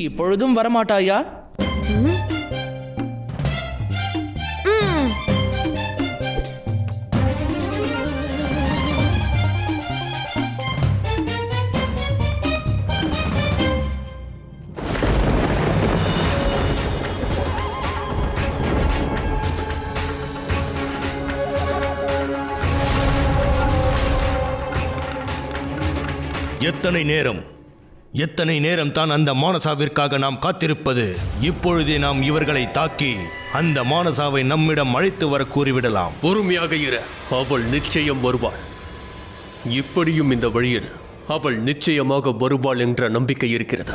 இப்பொழுதும் வரமாட்டாயா? எத்தனை நேரம் தான் அந்த மானசாவிற்காக நாம் காத்திருப்பது? இப்பொழுதே நாம் இவர்களை தாக்கி அந்த மானசாவை நம்மிடம் அழைத்து வர கூறிவிடலாம். பொறுமையாக இரு, அவள் நிச்சயம் வருவாள். இப்படியும் இந்த வழியில் அவள் நிச்சயமாக வருவாள் என்ற நம்பிக்கை இருக்கிறது.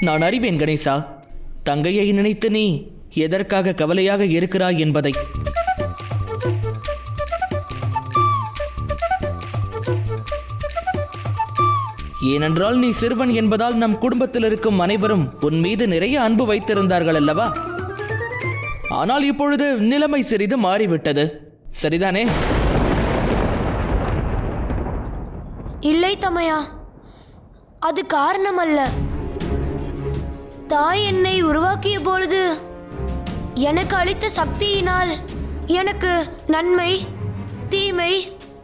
நான் அறிவேன் கணேசா, தங்கையை நினைத்து நீ எதற்காக கவலையாக இருக்கிறாய் என்பதை. ஏனென்றால் நீ சிறுவன் என்பதால் நம் குடும்பத்தில் இருக்கும் அனைவரும் உன் மீது நிறைய அன்பு வைத்திருந்தார்கள் அல்லவா? ஆனால் இப்பொழுது நிலைமை சிறிது மாறிவிட்டது, சரிதானே? இல்லை தமையா, அது காரணம் அல்ல. தாய் என்னை உருவாக்கிய பொழுது எனக்கு அளித்த சக்தியினால் எனக்கு நன்மை தீமை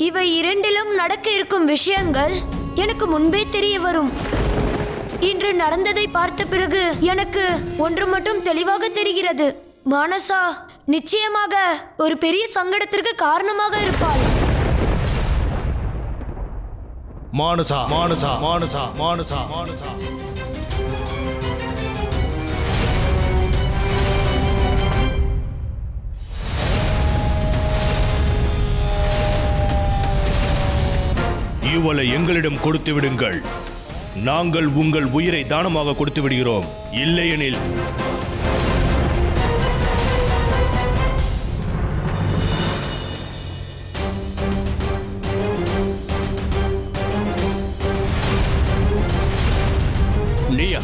இவை இரண்டிலும் நடக்க இருக்கும் விஷயங்கள் எனக்கு முன்பே தெரிய வரும். இன்று நடந்ததை பார்த்த பிறகு எனக்கு ஒன்று மட்டும் தெளிவாக தெரிகிறது. மானசா நிச்சயமாக ஒரு பெரிய சங்கடத்திற்கு காரணமாக இருப்பாள். மானசா மானசா மானசா மானசா மானசா இவளை எங்களிடம் கொடுத்து விடுங்கள். நாங்கள் உங்கள் உயிரை தானமாக கொடுத்து விடுகிறோம். இல்லையெனில் நீயா?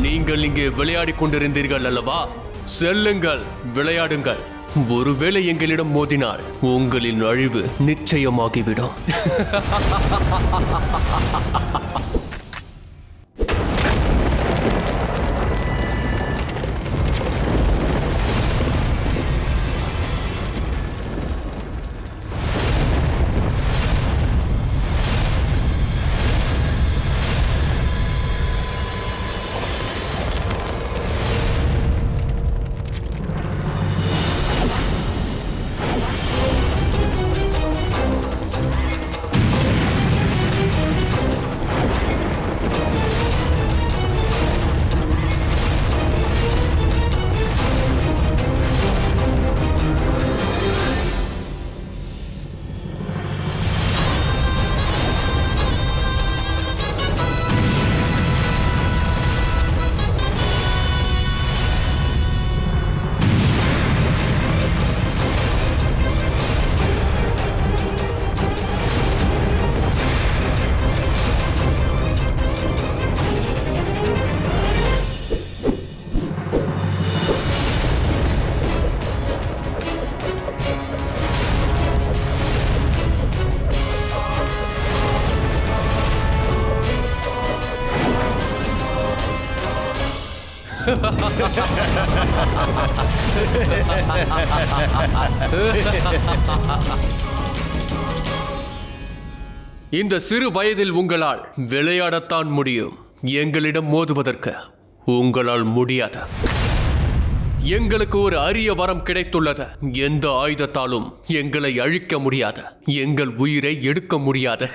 நீங்கள் இங்கே விளையாடிக் கொண்டிருந்தீர்கள் அல்லவா? செல்லுங்கள், விளையாடுங்கள். ஒருவேளை எங்களிடம் மோதினால் உங்களின் அழிவு நிச்சயமாகிவிடும். இந்த சிறு வயதில் உங்களால் விளையாடத்தான் முடியும். எங்களிடம் மோதுவதற்கு உங்களால் முடியாது. எங்களுக்கு ஒரு அரிய வரம் கிடைத்துள்ளது. எந்த ஆயுதத்தாலும் எங்களை அழிக்க முடியாது, எங்கள் உயிரை எடுக்க முடியாது.